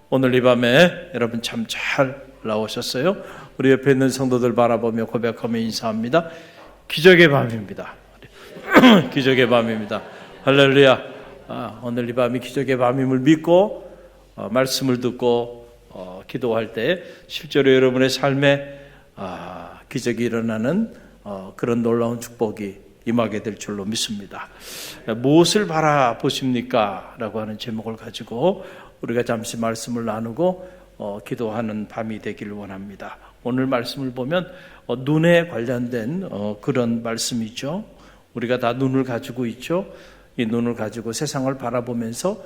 오늘 이 밤에 여러분 참 잘 나오셨어요. 우리 옆에 있는 성도들 바라보며 고백하며 인사합니다. 기적의 밤입니다. 기적의 밤입니다. 할렐루야. 오늘 이 밤이 기적의 밤임을 믿고 말씀을 듣고 기도할 때 실제로 여러분의 삶에 기적이 일어나는 그런 놀라운 축복이 임하게 될 줄로 믿습니다. 무엇을 바라보십니까? 라고 하는 제목을 가지고 우리가 잠시 말씀을 나누고 기도하는 밤이 되기를 원합니다. 오늘 말씀을 보면 눈에 관련된 그런 말씀이죠. 우리가 다 눈을 가지고 있죠. 이 눈을 가지고 세상을 바라보면서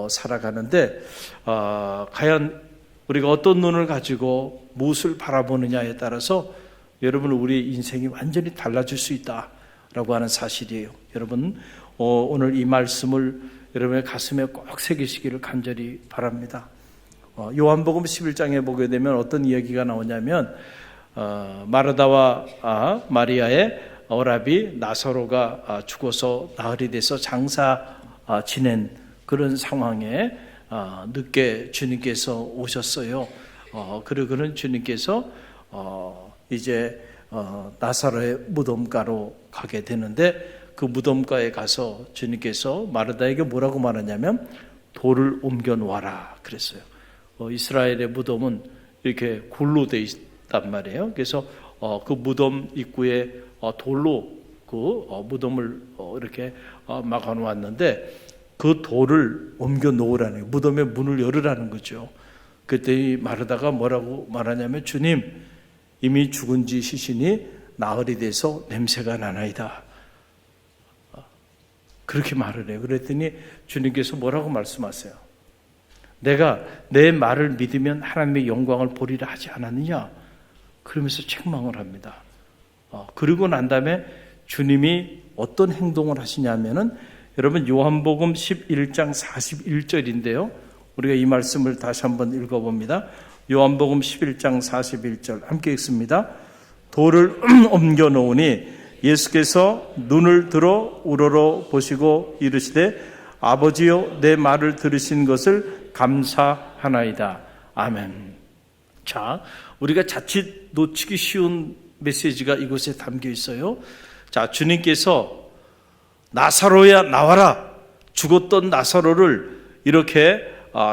살아가는데 과연 우리가 어떤 눈을 가지고 무엇을 바라보느냐에 따라서 여러분 우리 인생이 완전히 달라질 수 있다라고 하는 사실이에요. 여러분 오늘 이 말씀을 여러분의 가슴에 꼭 새기시기를 간절히 바랍니다. 요한복음 11장에 보게 되면 어떤 이야기가 나오냐면 마르다와 마리아의 어라비 나사로가 죽어서 나흘이 돼서 장사 지낸 그런 상황에 늦게 주님께서 오셨어요. 그러고는 주님께서 이제 나사로의 무덤가로 가게 되는데 그 무덤가에 가서 주님께서 마르다에게 뭐라고 말하냐면 돌을 옮겨 놓아라 그랬어요. 이스라엘의 무덤은 이렇게 굴로 되어 있단 말이에요. 그래서 그 무덤 입구에 돌로 그 무덤을 이렇게 막아 놓았는데 그 돌을 옮겨 놓으라는 거예요. 무덤의 문을 열으라는 거죠. 그때 이 마르다가 뭐라고 말하냐면 주님 이미 죽은 지 시신이 나흘이 돼서 냄새가 나나이다. 그렇게 말을 해요. 그랬더니 주님께서 뭐라고 말씀하세요? 내가 내 말을 믿으면 하나님의 영광을 보리라 하지 않았느냐? 그러면서 책망을 합니다. 그리고 난 다음에 주님이 어떤 행동을 하시냐면은 여러분 요한복음 11장 41절인데요. 우리가 이 말씀을 다시 한번 읽어봅니다. 요한복음 11장 41절 함께 읽습니다. 돌을 옮겨 놓으니 예수께서 눈을 들어 우러러 보시고 이르시되 아버지여 내 말을 들으신 것을 감사하나이다. 아멘. 자, 우리가 자칫 놓치기 쉬운 메시지가 이곳에 담겨 있어요. 자, 주님께서 나사로야 나와라. 죽었던 나사로를 이렇게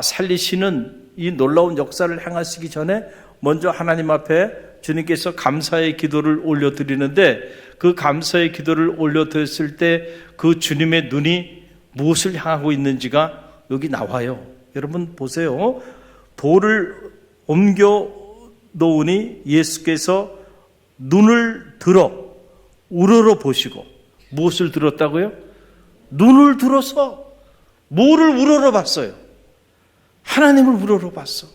살리시는 이 놀라운 역사를 행하시기 전에 먼저 하나님 앞에 주님께서 감사의 기도를 올려드리는데 그 감사의 기도를 올려드렸을 때 그 주님의 눈이 무엇을 향하고 있는지가 여기 나와요. 여러분 보세요. 돌을 옮겨 놓으니 예수께서 눈을 들어 우러러 보시고 무엇을 들었다고요? 눈을 들어서 뭐를 우러러 봤어요? 하나님을 우러러 봤어.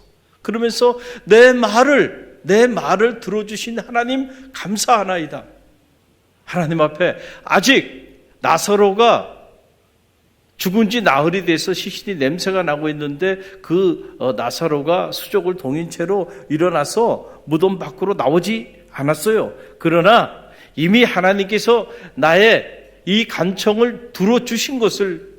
그러면서 내 말을 들어주신 하나님 감사하나이다. 하나님 앞에 아직 나사로가 죽은 지 나흘이 돼서 시신이 냄새가 나고 있는데 그 나사로가 수족을 동인 채로 일어나서 무덤 밖으로 나오지 않았어요. 그러나 이미 하나님께서 나의 이 간청을 들어주신 것을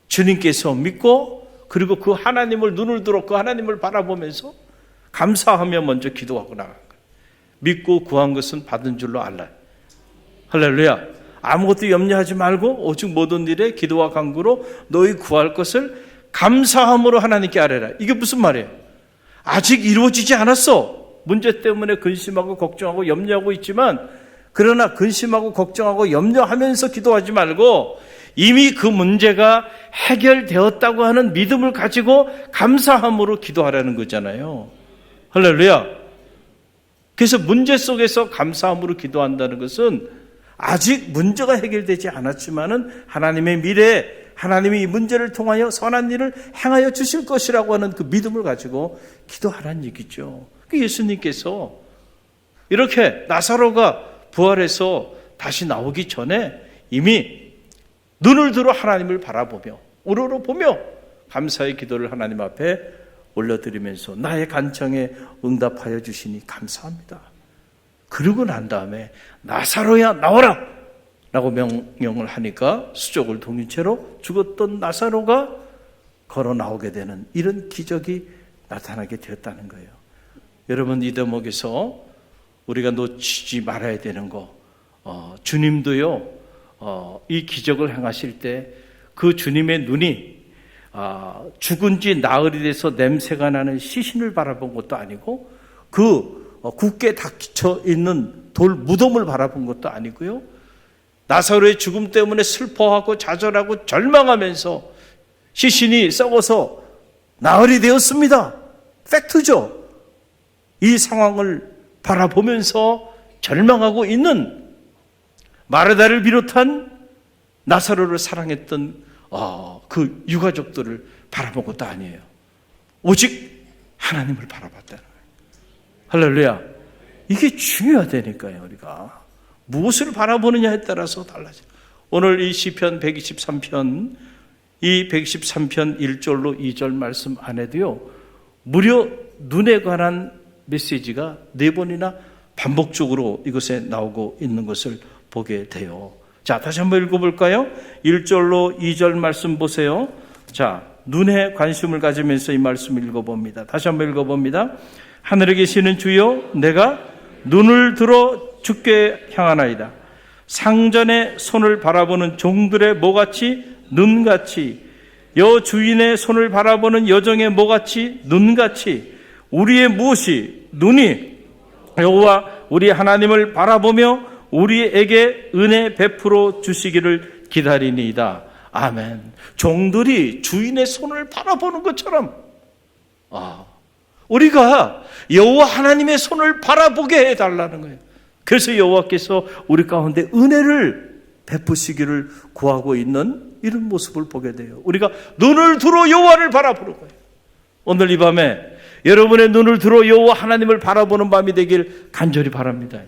주님께서 믿고 그리고 그 하나님을 눈을 들어 그 하나님을 바라보면서 감사하며 먼저 기도하고 나간 거예요. 믿고 구한 것은 받은 줄로 알아요. 할렐루야. 아무것도 염려하지 말고 오직 모든 일에 기도와 간구로 너희 구할 것을 감사함으로 하나님께 아뢰라. 이게 무슨 말이에요? 아직 이루어지지 않았어. 문제 때문에 근심하고 걱정하고 염려하고 있지만 그러나 근심하고 걱정하고 염려하면서 기도하지 말고 이미 그 문제가 해결되었다고 하는 믿음을 가지고 감사함으로 기도하라는 거잖아요. 할렐루야. 그래서 문제 속에서 감사함으로 기도한다는 것은 아직 문제가 해결되지 않았지만은 하나님의 미래에 하나님이 이 문제를 통하여 선한 일을 행하여 주실 것이라고 하는 그 믿음을 가지고 기도하라는 얘기죠. 그 예수님께서 이렇게 나사로가 부활해서 다시 나오기 전에 이미 눈을 들어 하나님을 바라보며 우러러보며 감사의 기도를 하나님 앞에 올려드리면서 나의 간청에 응답하여 주시니 감사합니다. 그러고 난 다음에 나사로야 나와라 라고 명령을 하니까 수족을 동인 채로 죽었던 나사로가 걸어 나오게 되는 이런 기적이 나타나게 되었다는 거예요. 여러분, 이 대목에서 우리가 놓치지 말아야 되는 거, 주님도요, 이 기적을 행하실 때 그 주님의 눈이 죽은 지 나흘이 돼서 냄새가 나는 시신을 바라본 것도 아니고 그 굳게 닫혀 있는 돌 무덤을 바라본 것도 아니고요, 나사로의 죽음 때문에 슬퍼하고 좌절하고 절망하면서 시신이 썩어서 나흘이 되었습니다. 팩트죠. 이 상황을 바라보면서 절망하고 있는 마르다를 비롯한 나사로를 사랑했던 그 유가족들을 바라본 것도 아니에요. 오직 하나님을 바라봤다는 거예요. 할렐루야. 이게 중요하다니까요. 우리가 무엇을 바라보느냐에 따라서 달라져요. 오늘 이 시편 123편, 이 123편 1절로 2절 말씀 안에도요, 무려 눈에 관한 메시지가 4번이나 반복적으로 이것에 나오고 있는 것을 보게 돼요. 자, 다시 한번 읽어볼까요? 1절로 2절 말씀 보세요. 자, 눈에 관심을 가지면서 이 말씀을 읽어봅니다. 다시 한번 읽어봅니다. 하늘에 계시는 주여, 내가 눈을 들어 주께 향하나이다. 상전의 손을 바라보는 종들의 모같이 눈같이, 여 주인의 손을 바라보는 여종의 모같이 눈같이, 우리의 무엇이 눈이 여호와 우리 하나님을 바라보며 우리에게 은혜 베풀어 주시기를 기다리니이다. 아멘. 종들이 주인의 손을 바라보는 것처럼 우리가 여호와 하나님의 손을 바라보게 해달라는 거예요. 그래서 여호와께서 우리 가운데 은혜를 베푸시기를 구하고 있는 이런 모습을 보게 돼요. 우리가 눈을 들어 여호와를 바라보는 거예요. 오늘 이 밤에 여러분의 눈을 들어 여호와 하나님을 바라보는 밤이 되길 간절히 바랍니다.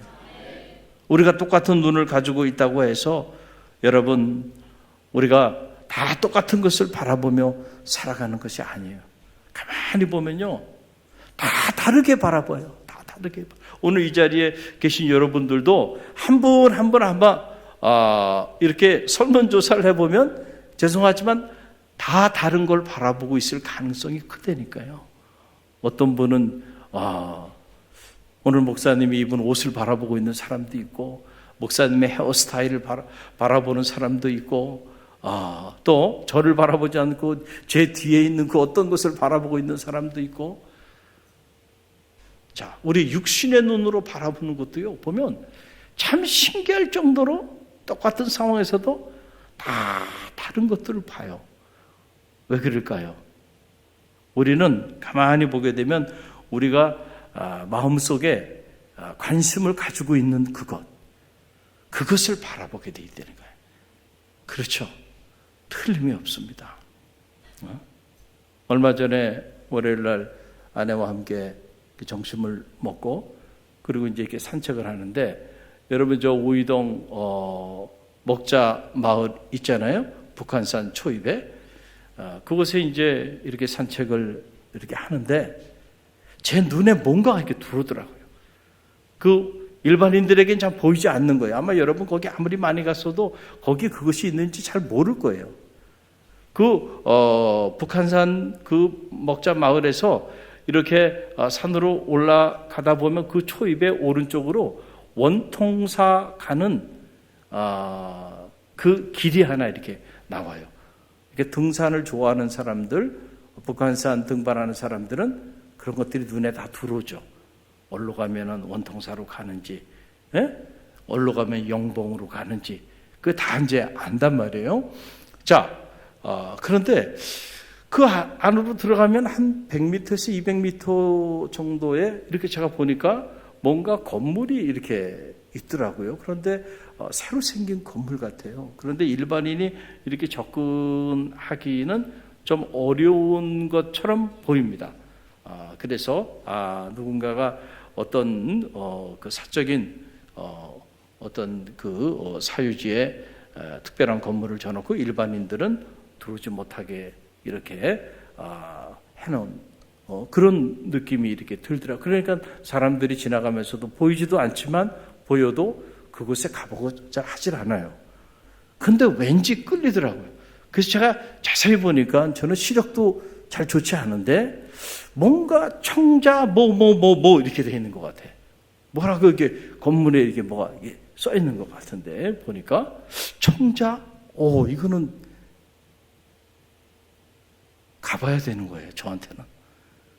우리가 똑같은 눈을 가지고 있다고 해서 여러분, 우리가 다 똑같은 것을 바라보며 살아가는 것이 아니에요. 가만히 보면요, 다 다르게 바라봐요. 다 다르게. 오늘 이 자리에 계신 여러분들도 한 분 한 분 아마 이렇게 설문조사를 해보면 죄송하지만 다 다른 걸 바라보고 있을 가능성이 크다니까요. 어떤 분은 오늘 목사님이 입은 옷을 바라보고 있는 사람도 있고, 목사님의 헤어스타일을 바라보는 사람도 있고, 또 저를 바라보지 않고 제 뒤에 있는 그 어떤 것을 바라보고 있는 사람도 있고. 자, 우리 육신의 눈으로 바라보는 것도요, 보면 참 신기할 정도로 똑같은 상황에서도 다 다른 것들을 봐요. 왜 그럴까요? 우리는 가만히 보게 되면 우리가 마음속에 관심을 가지고 있는 그것을 바라보게 돼 있다는 거예요. 그렇죠? 틀림이 없습니다. 얼마 전에 월요일 날 아내와 함께 점심을 먹고 그리고 이제 이렇게 산책을 하는데, 여러분 저 우이동 먹자 마을 있잖아요. 북한산 초입에 그곳에 이제 이렇게 산책을 이렇게 하는데 제 눈에 뭔가가 이렇게 들어오더라고요. 그 일반인들에게는 잘 보이지 않는 거예요. 아마 여러분 거기 아무리 많이 갔어도 거기 그것이 있는지 잘 모를 거예요. 북한산 그 먹자 마을에서 이렇게 산으로 올라가다 보면 그 초입에 오른쪽으로 원통사 가는 그 길이 하나 이렇게 나와요. 이렇게 등산을 좋아하는 사람들, 북한산 등반하는 사람들은 그런 것들이 눈에 다 들어오죠. 어디로 가면은 원통사로 가는지, 어디로 가면 영봉으로 가는지, 그게 다 이제 안단 말이에요. 자, 그런데 그 안으로 들어가면 한 100m에서 200m 정도에 이렇게 제가 보니까 뭔가 건물이 이렇게 있더라고요. 그런데 새로 생긴 건물 같아요. 그런데 일반인이 이렇게 접근하기는 좀 어려운 것처럼 보입니다. 그래서 누군가가 어떤 그 사적인 어떤 그 사유지에 특별한 건물을 져놓고 일반인들은 들어오지 못하게 이렇게 해놓은 그런 느낌이 이렇게 들더라고요. 그러니까 사람들이 지나가면서도 보이지도 않지만 보여도 그곳에 가보고자 하질 않아요. 근데 왠지 끌리더라고요. 그래서 제가 자세히 보니까 저는 시력도 잘 좋지 않은데 뭔가 청자 뭐 이렇게 되어 있는 것 같아. 뭐라고 이렇게 건물에 이렇게 뭐가 써 있는 것 같은데 보니까 청자, 이거는 가봐야 되는 거예요. 저한테는.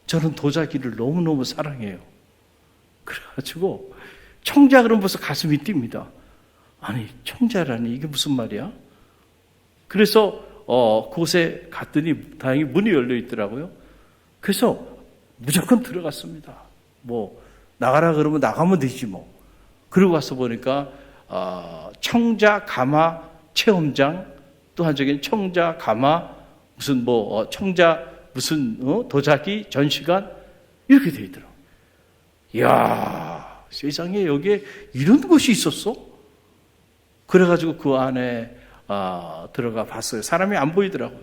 저는 도자기를 너무너무 사랑해요. 그래가지고 청자 그러면 벌써 가슴이 뜁니다. 아니 청자라니 이게 무슨 말이야? 그래서 그곳에 갔더니 다행히 문이 열려 있더라고요. 그래서 무조건 들어갔습니다. 뭐 나가라 그러면 나가면 되지 뭐. 그러고 가서 보니까 청자 가마 체험장, 또 한쪽엔 청자 가마 무슨 청자 무슨 도자기 전시관 이렇게 돼 있더라고요. 이야, 세상에 여기에 이런 곳이 있었어? 그래가지고 그 안에 들어가 봤어요. 사람이 안 보이더라고요.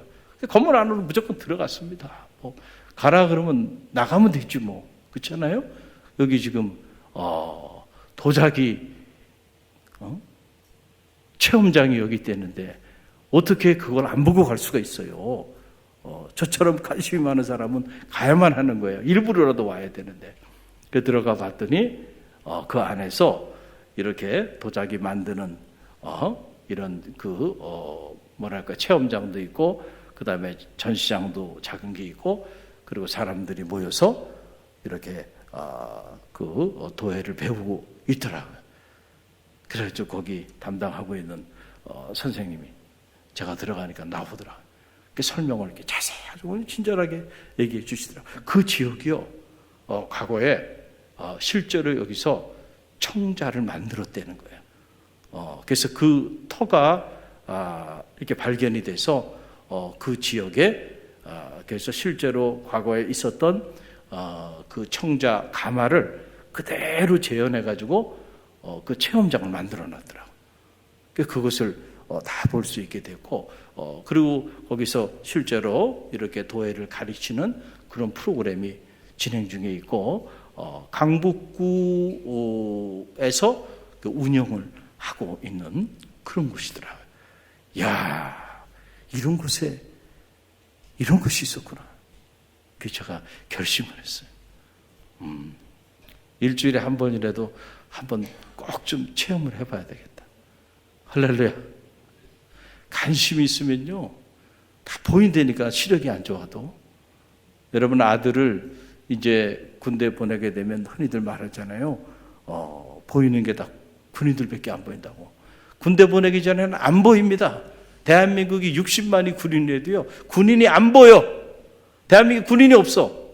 건물 안으로 무조건 들어갔습니다. 뭐 가라 그러면 나가면 되지 뭐. 그렇잖아요? 여기 지금 도자기 체험장이 여기 있다는데 어떻게 그걸 안 보고 갈 수가 있어요? 저처럼 관심이 많은 사람은 가야만 하는 거예요. 일부러라도 와야 되는데. 그 들어가 봤더니 그 안에서 이렇게 도자기 만드는 이런 체험장도 있고, 그 다음에 전시장도 작은 게 있고, 그리고 사람들이 모여서 이렇게 도예를 배우고 있더라고요. 그래서 거기 담당하고 있는 선생님이 제가 들어가니까 나오더라고요. 그 설명을 이렇게 자세하게 친절하게 얘기해 주시더라고요. 그 지역이요, 과거에 실제로 여기서 청자를 만들었다는 거예요. 그래서 그 터가 이렇게 발견이 돼서 그 지역에 그래서 실제로 과거에 있었던 그 청자 가마를 그대로 재현해 가지고 그 체험장을 만들어 놨더라고요. 그것을 다 볼 수 있게 됐고, 그리고 거기서 실제로 이렇게 도예를 가르치는 그런 프로그램이 진행 중에 있고, 강북구에서 그 운영을 하고 있는 그런 곳이더라고요. 이야, 이런 곳에 이런 것이 있었구나. 그래서 제가 결심을 했어요. 일주일에 한 번이라도 한번 꼭 좀 체험을 해봐야 되겠다. 할렐루야. 관심이 있으면요, 다 보인다니까. 시력이 안 좋아도. 여러분 아들을 이제 군대 보내게 되면 흔히들 말하잖아요. 보이는 게 다 군인들밖에 안 보인다고. 군대 보내기 전에는 안 보입니다. 대한민국이 60만이 군인이라도요, 군인이 안 보여. 대한민국에 군인이 없어.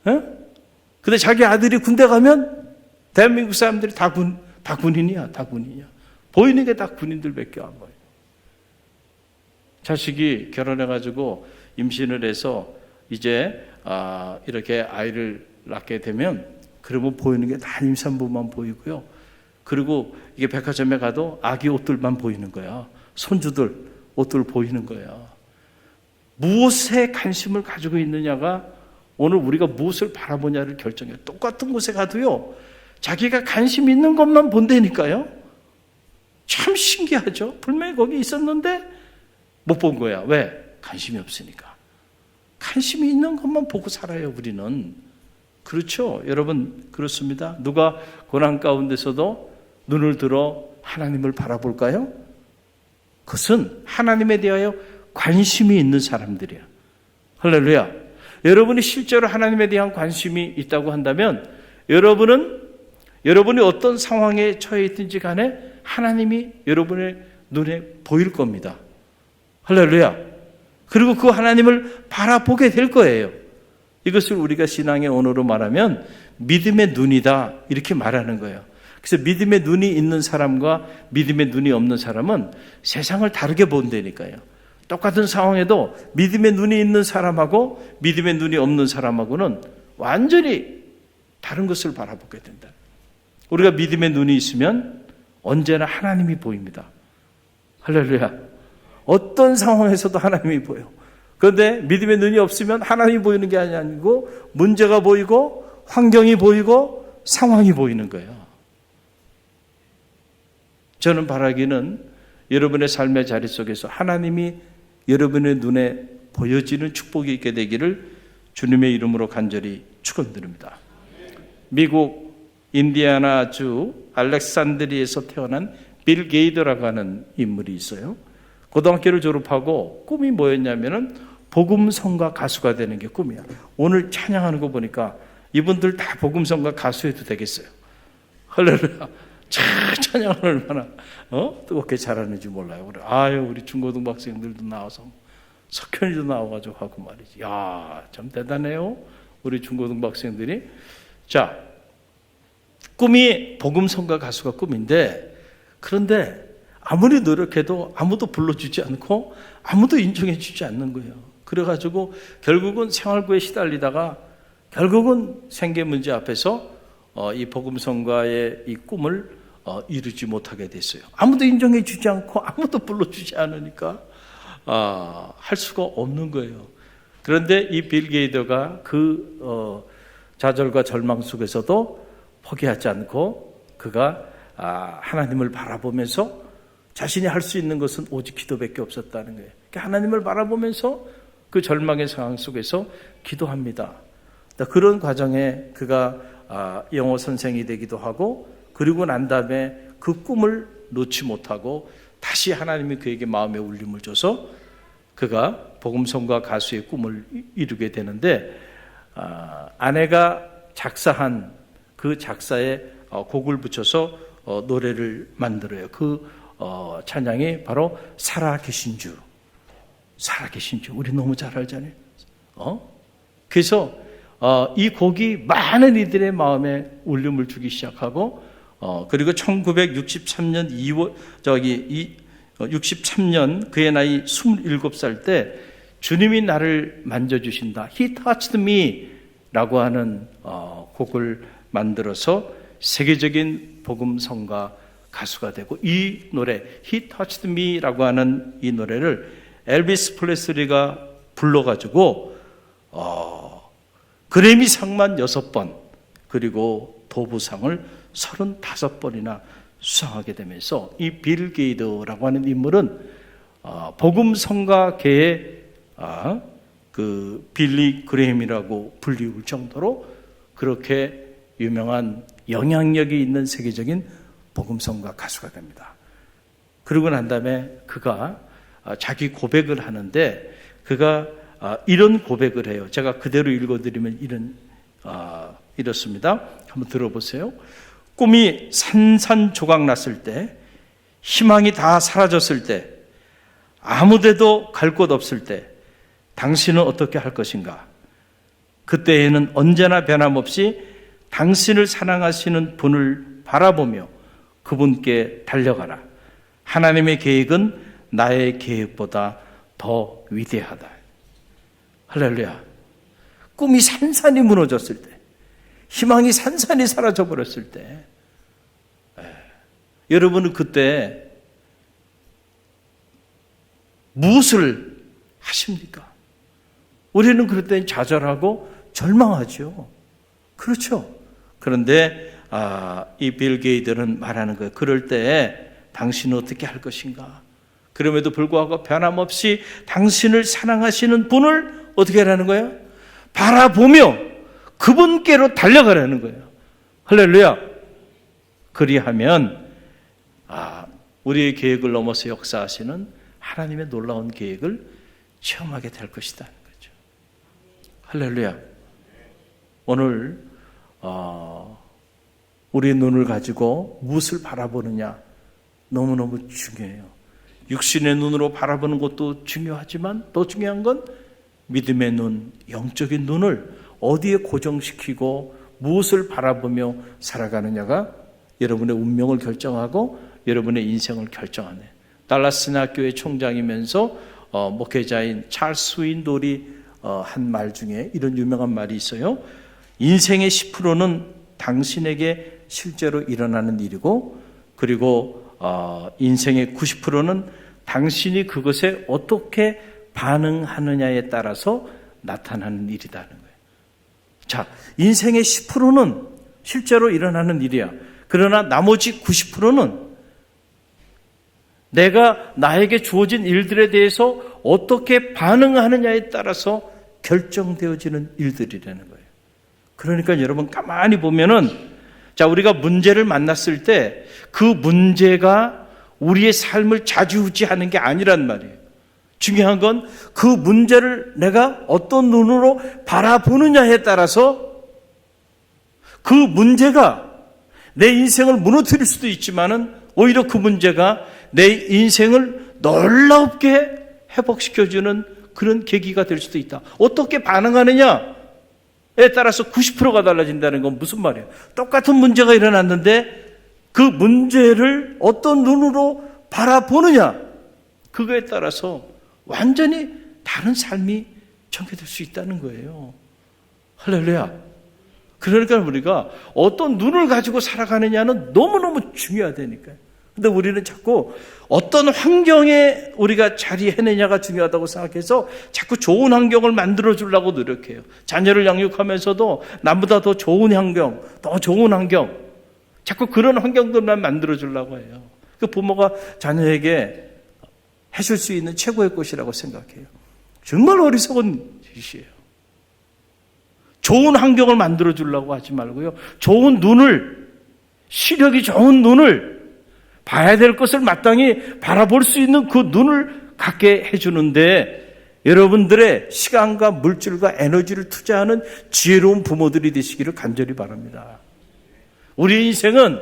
근데 자기 아들이 군대 가면 대한민국 사람들이 다 군인이야. 다 군인이야. 보이는 게 다 군인들밖에 안 보여. 자식이 결혼해가지고 임신을 해서 이제 이렇게 아이를 낳게 되면 그러면 보이는 게 다 임산부만 보이고요. 그리고 이게 백화점에 가도 아기 옷들만 보이는 거야. 손주들 옷들 보이는 거야. 무엇에 관심을 가지고 있느냐가 오늘 우리가 무엇을 바라보냐를 결정해요. 똑같은 곳에 가도요, 자기가 관심 있는 것만 본다니까요. 참 신기하죠. 분명히 거기 있었는데 못 본 거야. 왜? 관심이 없으니까. 관심이 있는 것만 보고 살아요, 우리는. 그렇죠? 여러분, 그렇습니다. 누가 고난 가운데서도 눈을 들어 하나님을 바라볼까요? 그것은 하나님에 대하여 관심이 있는 사람들이야. 할렐루야. 여러분이 실제로 하나님에 대한 관심이 있다고 한다면 여러분이 어떤 상황에 처해 있든지 간에 하나님이 여러분의 눈에 보일 겁니다. 할렐루야. 그리고 그 하나님을 바라보게 될 거예요. 이것을 우리가 신앙의 언어로 말하면 믿음의 눈이다, 이렇게 말하는 거예요. 그래서 믿음의 눈이 있는 사람과 믿음의 눈이 없는 사람은 세상을 다르게 본다니까요. 똑같은 상황에도 믿음의 눈이 있는 사람하고 믿음의 눈이 없는 사람하고는 완전히 다른 것을 바라보게 된다. 우리가 믿음의 눈이 있으면 언제나 하나님이 보입니다. 할렐루야. 어떤 상황에서도 하나님이 보여. 그런데 믿음의 눈이 없으면 하나님이 보이는 게 아니고 문제가 보이고 환경이 보이고 상황이 보이는 거예요. 저는 바라기는 여러분의 삶의 자리 속에서 하나님이 여러분의 눈에 보여지는 축복이 있게 되기를 주님의 이름으로 간절히 축원드립니다. 미국 인디애나주 알렉산드리에서 태어난 빌 게이더라고 하는 인물이 있어요. 고등학교를 졸업하고 꿈이 뭐였냐면은 복음성가 가수가 되는 게 꿈이야. 오늘 찬양하는 거 보니까 이분들 다 복음성가 가수해도 되겠어요. 할렐루야. 찬양을 얼마나 뜨겁게 잘하는지 몰라요. 우리 중고등부 학생들도 나와서 석현이도 나와가지고 하고 말이지. 야, 참 대단해요. 우리 중고등부 학생들이. 자, 꿈이 복음성가 가수가 꿈인데, 그런데 아무리 노력해도 아무도 불러주지 않고 아무도 인정해 주지 않는 거예요. 그래가지고 결국은 생활고에 시달리다가 결국은 생계 문제 앞에서 이 복음성가의 이 꿈을 이루지 못하게 됐어요. 아무도 인정해 주지 않고 아무도 불러주지 않으니까 할 수가 없는 거예요. 그런데 이 빌 게이더가 그 좌절과 절망 속에서도 포기하지 않고 그가 하나님을 바라보면서 자신이 할 수 있는 것은 오직 기도밖에 없었다는 거예요. 그러니까 하나님을 바라보면서 그 절망의 상황 속에서 기도합니다. 그런 과정에 그가 영어 선생이 되기도 하고, 그리고 난 다음에 그 꿈을 놓지 못하고 다시 하나님이 그에게 마음의 울림을 줘서 그가 복음성가 가수의 꿈을 이루게 되는데, 아내가 작사한 그 작사에 곡을 붙여서 노래를 만들어요. 그 찬양이 바로 살아계신 주. 살아계신 주. 우리 너무 잘 알잖아요. 그래서 이 곡이 많은 이들의 마음에 울림을 주기 시작하고, 그리고 1963년 63년 그의 나이 27살 때 주님이 나를 만져주신다. He touched me 라고 하는 곡을 만들어서 세계적인 복음성가 가수가 되고, 이 노래 He touched me 라고 하는 이 노래를 엘비스 프레슬리가 불러가지고 그래미상만 6번, 그리고 도부상을 35번이나 수상하게 되면서 이 빌 게이더라고 하는 인물은 복음성가계의 그 빌리 그레임이라고 불리울 정도로 그렇게 유명한 영향력이 있는 세계적인 복음성가 가수가 됩니다. 그러고 난 다음에 그가 자기 고백을 하는데, 그가 이런 고백을 해요. 제가 그대로 읽어드리면 이렇습니다. 한번 들어보세요. 꿈이 산산조각 났을 때, 희망이 다 사라졌을 때, 아무데도 갈 곳 없을 때 당신은 어떻게 할 것인가? 그때에는 언제나 변함없이 당신을 사랑하시는 분을 바라보며 그분께 달려가라. 하나님의 계획은 나의 계획보다 더 위대하다. 할렐루야. 꿈이 산산이 무너졌을 때, 희망이 산산이 사라져버렸을 때, 여러분은 그때 무엇을 하십니까? 우리는 그럴 때 좌절하고 절망하죠. 그렇죠. 그런데 이 빌 게이더는 말하는 거예요. 그럴 때 당신은 어떻게 할 것인가? 그럼에도 불구하고 변함없이 당신을 사랑하시는 분을 어떻게 하라는 거예요? 바라보며 그분께로 달려가라는 거예요. 할렐루야. 그리하면 우리의 계획을 넘어서 역사하시는 하나님의 놀라운 계획을 체험하게 될 것이다. 거죠. 할렐루야. 오늘 우리의 눈을 가지고 무엇을 바라보느냐 너무너무 중요해요. 육신의 눈으로 바라보는 것도 중요하지만 더 중요한 건 믿음의 눈, 영적인 눈을 어디에 고정시키고 무엇을 바라보며 살아가느냐가 여러분의 운명을 결정하고 여러분의 인생을 결정하네. 달라스 학교의 총장이면서 목회자인 찰스 스윈돌이 한 말 중에 이런 유명한 말이 있어요. 인생의 10%는 당신에게 실제로 일어나는 일이고, 그리고 인생의 90%는 당신이 그것에 어떻게 반응하느냐에 따라서 나타나는 일이라는 거예요. 자, 인생의 10%는 실제로 일어나는 일이야. 그러나 나머지 90%는 내가 나에게 주어진 일들에 대해서 어떻게 반응하느냐에 따라서 결정되어지는 일들이라는 거예요. 그러니까 여러분 가만히 보면은 자, 우리가 문제를 만났을 때 그 문제가 우리의 삶을 좌지우지하는 게 아니란 말이에요. 중요한 건 그 문제를 내가 어떤 눈으로 바라보느냐에 따라서 그 문제가 내 인생을 무너뜨릴 수도 있지만은 오히려 그 문제가 내 인생을 놀랍게 회복시켜주는 그런 계기가 될 수도 있다. 어떻게 반응하느냐에 따라서 90%가 달라진다는 건 무슨 말이에요? 똑같은 문제가 일어났는데 그 문제를 어떤 눈으로 바라보느냐, 그거에 따라서 완전히 다른 삶이 전개될 수 있다는 거예요. 할렐루야. 그러니까 우리가 어떤 눈을 가지고 살아가느냐는 너무너무 중요하다니까요. 근데 우리는 자꾸 어떤 환경에 우리가 자리해내냐가 중요하다고 생각해서 자꾸 좋은 환경을 만들어 주려고 노력해요. 자녀를 양육하면서도 남보다 더 좋은 환경, 더 좋은 환경, 자꾸 그런 환경들만 만들어 주려고 해요. 그 부모가 자녀에게 해줄 수 있는 최고의 것이라고 생각해요. 정말 어리석은 짓이에요. 좋은 환경을 만들어 주려고 하지 말고요. 좋은 눈을, 시력이 좋은 눈을, 봐야 될 것을 마땅히 바라볼 수 있는 그 눈을 갖게 해주는데 여러분들의 시간과 물질과 에너지를 투자하는 지혜로운 부모들이 되시기를 간절히 바랍니다. 우리 인생은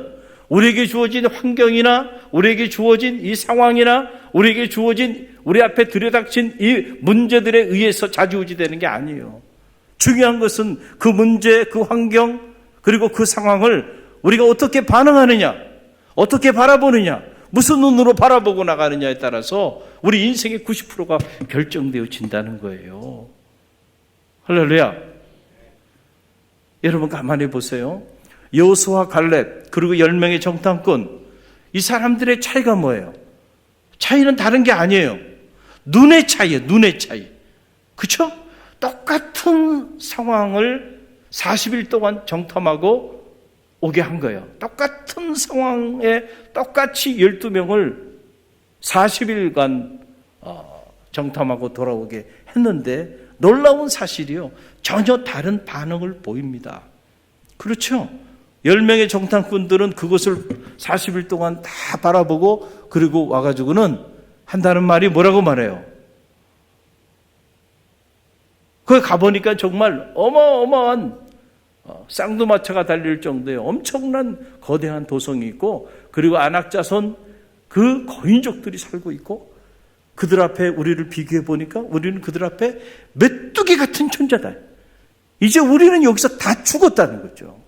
우리에게 주어진 환경이나 우리에게 주어진 이 상황이나 우리에게 주어진 우리 앞에 들여닥친 이 문제들에 의해서 좌지우지되는 게 아니에요. 중요한 것은 그 문제, 그 환경, 그리고 그 상황을 우리가 어떻게 반응하느냐, 어떻게 바라보느냐, 무슨 눈으로 바라보고 나가느냐에 따라서 우리 인생의 90%가 결정되어진다는 거예요. 할렐루야. 여러분 가만히 보세요. 여호수아, 갈렙, 그리고 10명의 정탐꾼, 이 사람들의 차이가 뭐예요? 차이는 다른 게 아니에요. 눈의 차이예요. 눈의 차이. 그렇죠? 똑같은 상황을 40일 동안 정탐하고 오게 한 거예요. 똑같은 상황에 똑같이 12명을 40일간 정탐하고 돌아오게 했는데 놀라운 사실이요. 전혀 다른 반응을 보입니다. 그렇죠? 10명의 정탐꾼들은 그것을 40일 동안 다 바라보고 그리고 와가지고는 한다는 말이 뭐라고 말해요? 거기 가보니까 정말 어마어마한 쌍두마차가 달릴 정도의 엄청난 거대한 도성이 있고 그리고 안악자손 그 거인족들이 살고 있고 그들 앞에 우리를 비교해 보니까 우리는 그들 앞에 메뚜기 같은 존재다. 이제 우리는 여기서 다 죽었다는 거죠.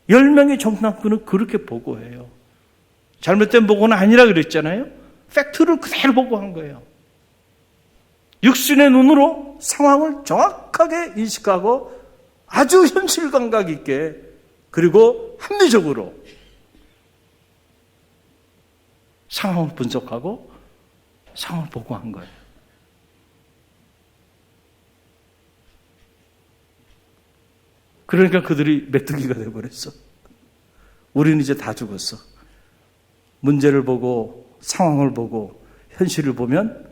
10명의 정탐꾼은 그렇게 보고해요. 잘못된 보고는 아니라 그랬잖아요. 팩트를 그대로 보고한 거예요. 육신의 눈으로 상황을 정확하게 인식하고 아주 현실 감각 있게 그리고 합리적으로 상황을 분석하고 상황을 보고한 거예요. 그러니까 그들이 메뚜기가 되어버렸어. 우리는 이제 다 죽었어. 문제를 보고 상황을 보고 현실을 보면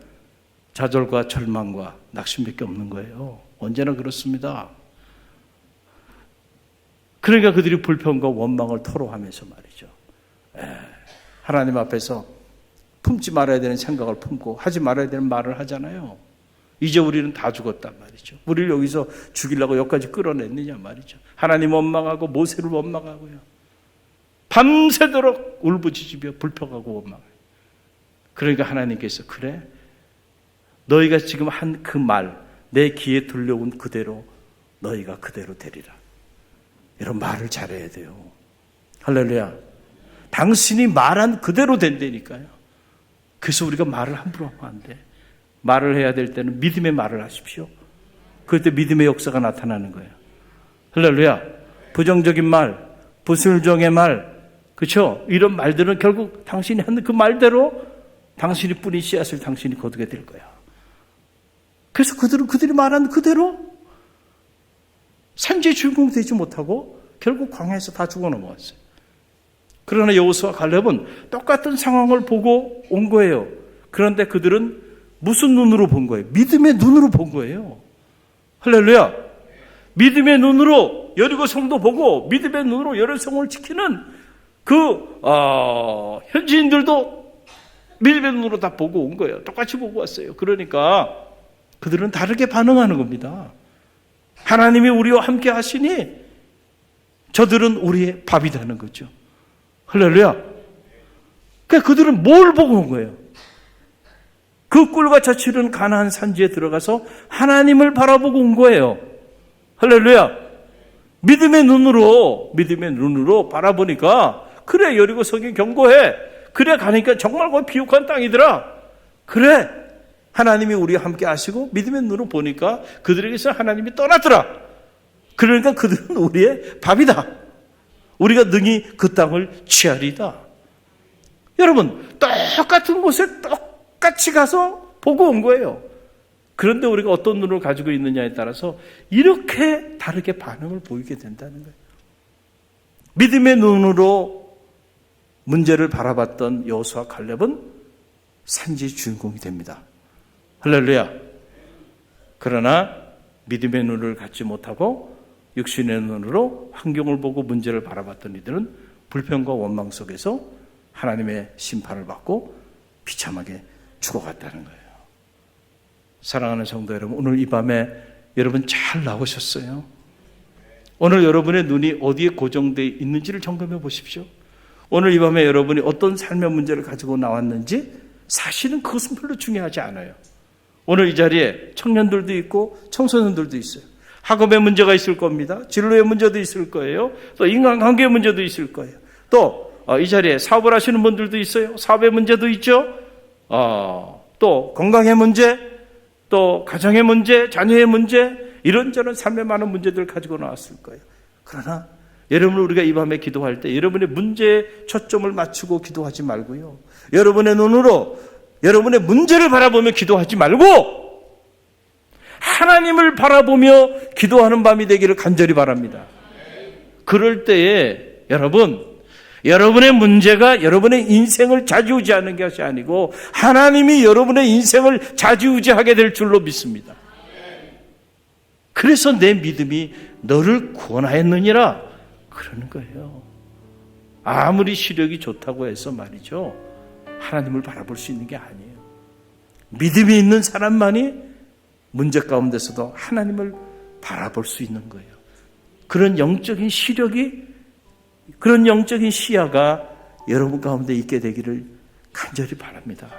좌절과 절망과 낙심밖에 없는 거예요. 언제나 그렇습니다. 그러니까 그들이 불평과 원망을 토로하면서 말이죠. 하나님 앞에서 품지 말아야 되는 생각을 품고 하지 말아야 되는 말을 하잖아요. 이제 우리는 다 죽었단 말이죠. 우리를 여기서 죽이려고 여기까지 끌어냈느냐 말이죠. 하나님 원망하고 모세를 원망하고요. 밤새도록 울부짖으며 불평하고 원망해요. 그러니까 하나님께서 그래? 너희가 지금 한 그 말, 내 귀에 들려온 그대로 너희가 그대로 되리라. 이런 말을 잘해야 돼요. 할렐루야. 당신이 말한 그대로 된다니까요. 그래서 우리가 말을 함부로 하면 안 돼. 말을 해야 될 때는 믿음의 말을 하십시오. 그럴 때 믿음의 역사가 나타나는 거예요. 할렐루야. 부정적인 말, 부술정의 말, 그렇죠? 이런 말들은 결국 당신이 하는 그 말대로 당신이 뿌린 씨앗을 당신이 거두게 될 거야. 그래서 그들이 말한 그대로 산지의 주인공 되지 못하고 결국 광야에서 다 죽어 넘어갔어요. 그러나 여호수아 갈렙은 똑같은 상황을 보고 온 거예요. 그런데 그들은 무슨 눈으로 본 거예요? 믿음의 눈으로 본 거예요. 할렐루야. 믿음의 눈으로 여리고 성도 보고 믿음의 눈으로 여리고성을 지키는 현지인들도 믿음의 눈으로 다 보고 온 거예요. 똑같이 보고 왔어요. 그러니까 그들은 다르게 반응하는 겁니다. 하나님이 우리와 함께 하시니 저들은 우리의 밥이 되는 거죠. 할렐루야. 그러니까 그들은 뭘 보고 온 거예요? 그 꿀과 젖이 가나안 산지에 들어가서 하나님을 바라보고 온 거예요. 할렐루야. 믿음의 눈으로 바라보니까 그래, 여리고 성이 견고해. 그래, 가니까 정말 거기 비옥한 땅이더라. 그래, 하나님이 우리와 함께 하시고 믿음의 눈으로 보니까 그들에게서 하나님이 떠났더라. 그러니까 그들은 우리의 밥이다. 우리가 능히 그 땅을 취하리다. 여러분, 똑같은 곳에 똑같이 가서 보고 온 거예요. 그런데 우리가 어떤 눈을 가지고 있느냐에 따라서 이렇게 다르게 반응을 보이게 된다는 거예요. 믿음의 눈으로 문제를 바라봤던 여호수아 갈렙은 산지 주인공이 됩니다. 할렐루야. 그러나 믿음의 눈을 갖지 못하고 육신의 눈으로 환경을 보고 문제를 바라봤던 이들은 불평과 원망 속에서 하나님의 심판을 받고 비참하게 죽어갔다는 거예요. 사랑하는 성도 여러분, 오늘 이 밤에 여러분 잘 나오셨어요. 오늘 여러분의 눈이 어디에 고정되어 있는지를 점검해 보십시오. 오늘 이 밤에 여러분이 어떤 삶의 문제를 가지고 나왔는지 사실은 그것은 별로 중요하지 않아요. 오늘 이 자리에 청년들도 있고 청소년들도 있어요. 학업의 문제가 있을 겁니다. 진로의 문제도 있을 거예요. 또 인간관계의 문제도 있을 거예요. 또 이 자리에 사업을 하시는 분들도 있어요. 사업의 문제도 있죠. 또 건강의 문제, 또 가정의 문제, 자녀의 문제, 이런저런 삶의 많은 문제들을 가지고 나왔을 거예요. 그러나 여러분, 우리가 이 밤에 기도할 때 여러분의 문제에 초점을 맞추고 기도하지 말고요. 여러분의 눈으로 여러분의 문제를 바라보며 기도하지 말고 하나님을 바라보며 기도하는 밤이 되기를 간절히 바랍니다. 그럴 때에 여러분의 문제가 여러분의 인생을 좌지우지하는 것이 아니고 하나님이 여러분의 인생을 좌지우지하게 될 줄로 믿습니다. 그래서 내 믿음이 너를 구원하였느니라 그러는 거예요. 아무리 시력이 좋다고 해서 말이죠, 하나님을 바라볼 수 있는 게 아니에요. 믿음이 있는 사람만이 문제 가운데서도 하나님을 바라볼 수 있는 거예요. 그런 영적인 시력이, 그런 영적인 시야가 여러분 가운데 있게 되기를 간절히 바랍니다.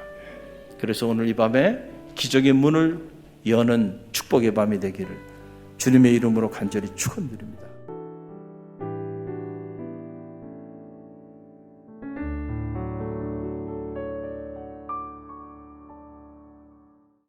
그래서 오늘 이 밤에 기적의 문을 여는 축복의 밤이 되기를 주님의 이름으로 간절히 축원드립니다.